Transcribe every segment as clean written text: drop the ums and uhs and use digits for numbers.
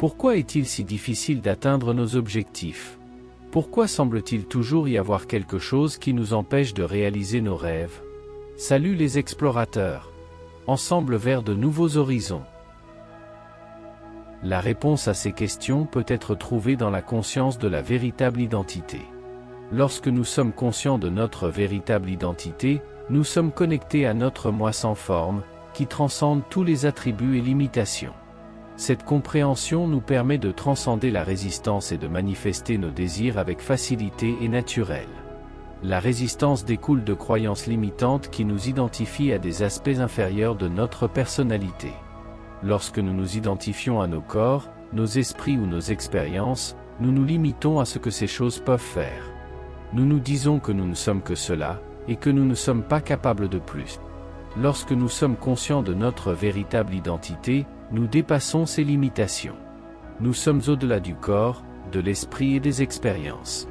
Pourquoi est-il si difficile d'atteindre nos objectifs? Pourquoi semble-t-il toujours y avoir quelque chose qui nous empêche de réaliser nos rêves? Salut les explorateurs! Ensemble vers de nouveaux horizons. La réponse à ces questions peut être trouvée dans la conscience de la véritable identité. Lorsque nous sommes conscients de notre véritable identité, nous sommes connectés à notre moi sans forme, qui transcende tous les attributs et limitations. Cette compréhension nous permet de transcender la résistance et de manifester nos désirs avec facilité et naturel. La résistance découle de croyances limitantes qui nous identifient à des aspects inférieurs de notre personnalité. Lorsque nous nous identifions à nos corps, nos esprits ou nos expériences, nous nous limitons à ce que ces choses peuvent faire. Nous nous disons que nous ne sommes que cela, et que nous ne sommes pas capables de plus. Lorsque nous sommes conscients de notre véritable identité, nous dépassons ces limitations. Nous sommes au-delà du corps, de l'esprit et des expériences.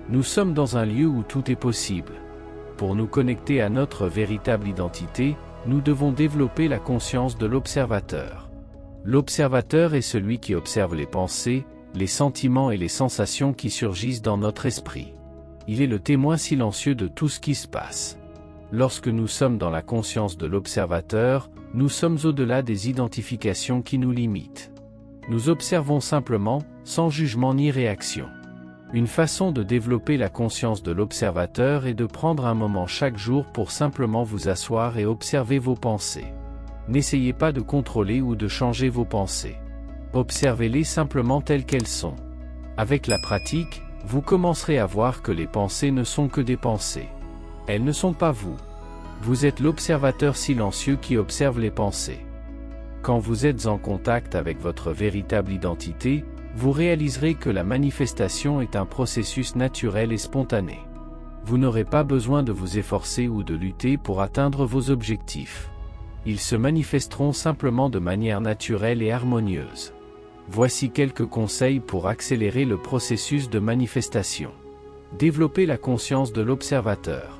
Nous sommes dans un lieu où tout est possible. Pour nous connecter à notre véritable identité, nous devons développer la conscience de l'observateur. L'observateur est celui qui observe les pensées, les sentiments et les sensations qui surgissent dans notre esprit. Il est le témoin silencieux de tout ce qui se passe. Lorsque nous sommes dans la conscience de l'observateur, nous sommes au-delà des identifications qui nous limitent. Nous observons simplement, sans jugement ni réaction. Une façon de développer la conscience de l'observateur est de prendre un moment chaque jour pour simplement vous asseoir et observer vos pensées. N'essayez pas de contrôler ou de changer vos pensées. Observez-les simplement telles qu'elles sont. Avec la pratique, vous commencerez à voir que les pensées ne sont que des pensées. Elles ne sont pas vous. Vous êtes l'observateur silencieux qui observe les pensées. Quand vous êtes en contact avec votre véritable identité, vous réaliserez que la manifestation est un processus naturel et spontané. Vous n'aurez pas besoin de vous efforcer ou de lutter pour atteindre vos objectifs. Ils se manifesteront simplement de manière naturelle et harmonieuse. Voici quelques conseils pour accélérer le processus de manifestation. Développez la conscience de l'observateur.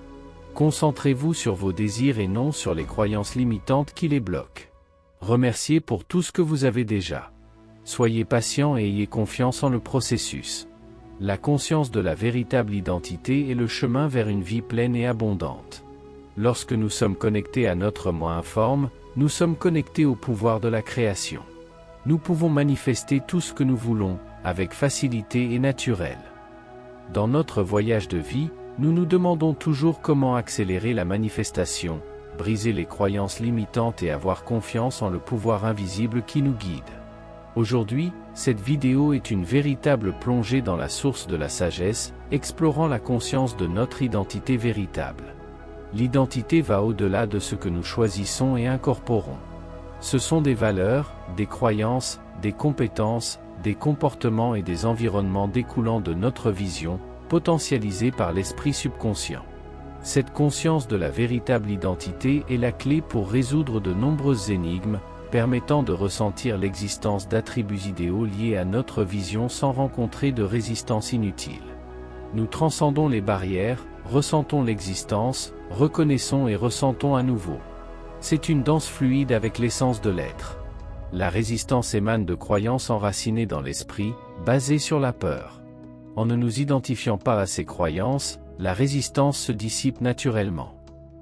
Concentrez-vous sur vos désirs et non sur les croyances limitantes qui les bloquent. Remerciez pour tout ce que vous avez déjà. Soyez patient et ayez confiance en le processus. La conscience de la véritable identité est le chemin vers une vie pleine et abondante. Lorsque nous sommes connectés à notre moi informe, nous sommes connectés au pouvoir de la création. Nous pouvons manifester tout ce que nous voulons, avec facilité et naturel. Dans notre voyage de vie, nous nous demandons toujours comment accélérer la manifestation, briser les croyances limitantes et avoir confiance en le pouvoir invisible qui nous guide. Aujourd'hui, cette vidéo est une véritable plongée dans la source de la sagesse, explorant la conscience de notre identité véritable. L'identité va au-delà de ce que nous choisissons et incorporons. Ce sont des valeurs, des croyances, des compétences, des comportements et des environnements découlant de notre vision, potentialisés par l'esprit subconscient. Cette conscience de la véritable identité est la clé pour résoudre de nombreuses énigmes, permettant de ressentir l'existence d'attributs idéaux liés à notre vision sans rencontrer de résistance inutile. Nous transcendons les barrières, ressentons l'existence, reconnaissons et ressentons à nouveau. C'est une danse fluide avec l'essence de l'être. La résistance émane de croyances enracinées dans l'esprit, basées sur la peur. En ne nous identifiant pas à ces croyances, la résistance se dissipe naturellement.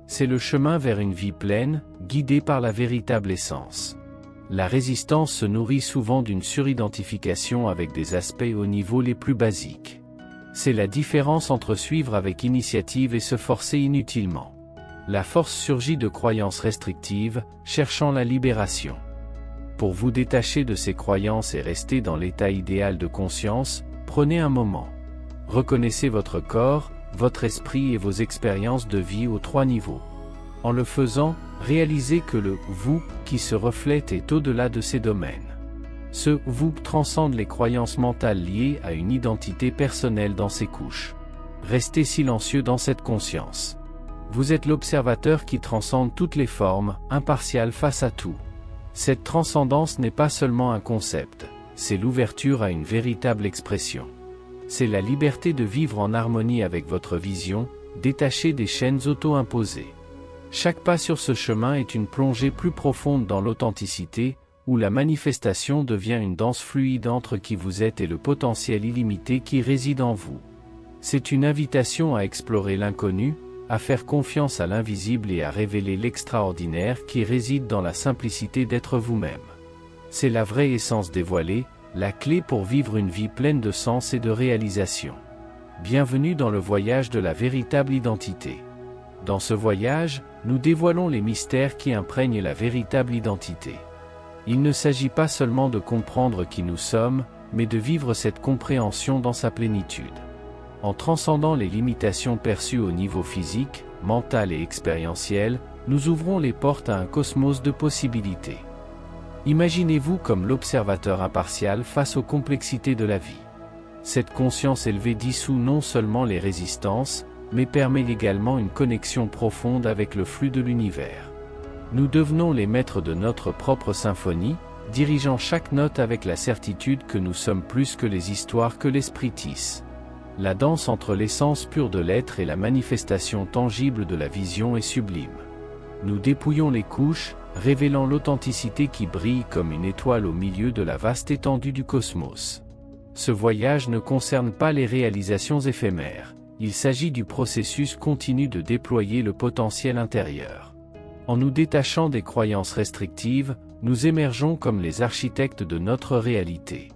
C'est le chemin vers une vie pleine, guidée par la véritable essence. La résistance se nourrit souvent d'une suridentification avec des aspects au niveau les plus basiques. C'est la différence entre suivre avec initiative et se forcer inutilement. La force surgit de croyances restrictives, cherchant la libération. Pour vous détacher de ces croyances et rester dans l'état idéal de conscience, prenez un moment. Reconnaissez votre corps, votre esprit et vos expériences de vie aux 3 niveaux. En le faisant, réalisez que le « vous » qui se reflète est au-delà de ces domaines. Ce « vous » transcende les croyances mentales liées à une identité personnelle dans ses couches. Restez silencieux dans cette conscience. Vous êtes l'observateur qui transcende toutes les formes, impartial face à tout. Cette transcendance n'est pas seulement un concept, c'est l'ouverture à une véritable expression. C'est la liberté de vivre en harmonie avec votre vision, détachée des chaînes auto-imposées. Chaque pas sur ce chemin est une plongée plus profonde dans l'authenticité, où la manifestation devient une danse fluide entre qui vous êtes et le potentiel illimité qui réside en vous. C'est une invitation à explorer l'inconnu, à faire confiance à l'invisible et à révéler l'extraordinaire qui réside dans la simplicité d'être vous-même. C'est la vraie essence dévoilée, la clé pour vivre une vie pleine de sens et de réalisation. Bienvenue dans le voyage de la véritable identité. Dans ce voyage, nous dévoilons les mystères qui imprègnent la véritable identité. Il ne s'agit pas seulement de comprendre qui nous sommes, mais de vivre cette compréhension dans sa plénitude. En transcendant les limitations perçues au niveau physique, mental et expérientiel, nous ouvrons les portes à un cosmos de possibilités. Imaginez-vous comme l'observateur impartial face aux complexités de la vie. Cette conscience élevée dissout non seulement les résistances, mais permet également une connexion profonde avec le flux de l'univers. Nous devenons les maîtres de notre propre symphonie, dirigeant chaque note avec la certitude que nous sommes plus que les histoires que l'esprit tisse. La danse entre l'essence pure de l'être et la manifestation tangible de la vision est sublime. Nous dépouillons les couches, révélant l'authenticité qui brille comme une étoile au milieu de la vaste étendue du cosmos. Ce voyage ne concerne pas les réalisations éphémères, il s'agit du processus continu de déployer le potentiel intérieur. En nous détachant des croyances restrictives, nous émergeons comme les architectes de notre réalité.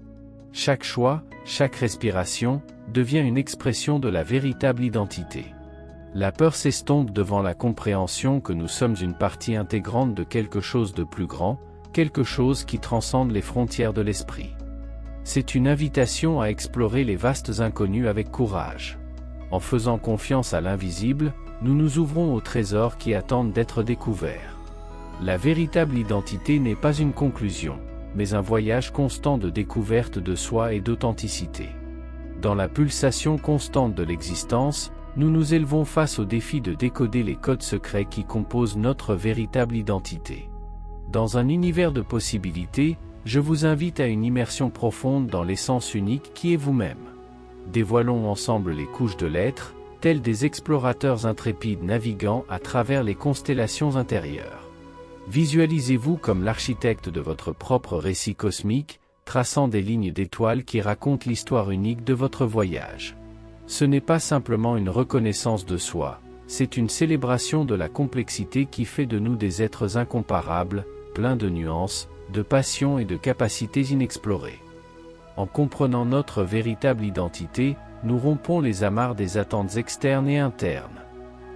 Chaque choix, chaque respiration, devient une expression de la véritable identité. La peur s'estompe devant la compréhension que nous sommes une partie intégrante de quelque chose de plus grand, quelque chose qui transcende les frontières de l'esprit. C'est une invitation à explorer les vastes inconnus avec courage. En faisant confiance à l'invisible, nous nous ouvrons aux trésors qui attendent d'être découverts. La véritable identité n'est pas une conclusion, mais un voyage constant de découverte de soi et d'authenticité. Dans la pulsation constante de l'existence, nous nous élevons face au défi de décoder les codes secrets qui composent notre véritable identité. Dans un univers de possibilités, je vous invite à une immersion profonde dans l'essence unique qui est vous-même. Dévoilons ensemble les couches de l'être, tels des explorateurs intrépides naviguant à travers les constellations intérieures. Visualisez-vous comme l'architecte de votre propre récit cosmique, traçant des lignes d'étoiles qui racontent l'histoire unique de votre voyage. Ce n'est pas simplement une reconnaissance de soi, c'est une célébration de la complexité qui fait de nous des êtres incomparables, pleins de nuances, de passions et de capacités inexplorées. En comprenant notre véritable identité, nous rompons les amarres des attentes externes et internes.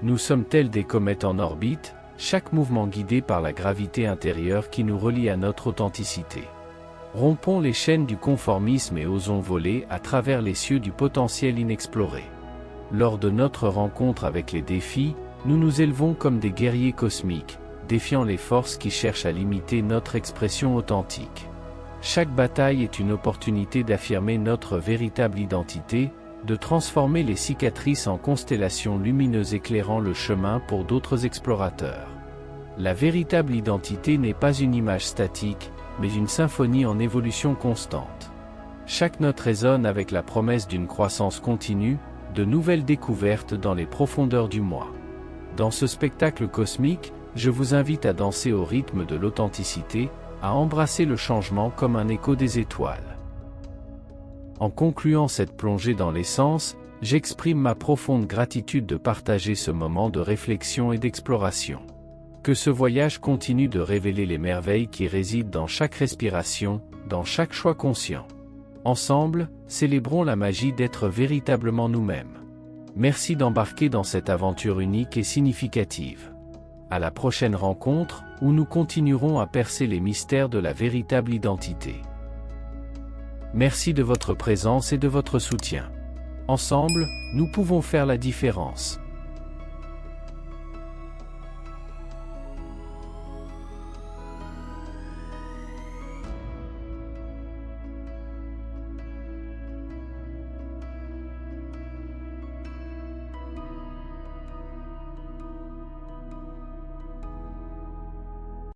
Nous sommes tels des comètes en orbite, chaque mouvement guidé par la gravité intérieure qui nous relie à notre authenticité. Rompons les chaînes du conformisme et osons voler à travers les cieux du potentiel inexploré. Lors de notre rencontre avec les défis, nous nous élevons comme des guerriers cosmiques, défiant les forces qui cherchent à limiter notre expression authentique. Chaque bataille est une opportunité d'affirmer notre véritable identité, de transformer les cicatrices en constellations lumineuses éclairant le chemin pour d'autres explorateurs. La véritable identité n'est pas une image statique, mais une symphonie en évolution constante. Chaque note résonne avec la promesse d'une croissance continue, de nouvelles découvertes dans les profondeurs du moi. Dans ce spectacle cosmique, je vous invite à danser au rythme de l'authenticité, à embrasser le changement comme un écho des étoiles. En concluant cette plongée dans l'essence, j'exprime ma profonde gratitude de partager ce moment de réflexion et d'exploration. Que ce voyage continue de révéler les merveilles qui résident dans chaque respiration, dans chaque choix conscient. Ensemble, célébrons la magie d'être véritablement nous-mêmes. Merci d'embarquer dans cette aventure unique et significative. À la prochaine rencontre, où nous continuerons à percer les mystères de la véritable identité. Merci de votre présence et de votre soutien. Ensemble, nous pouvons faire la différence.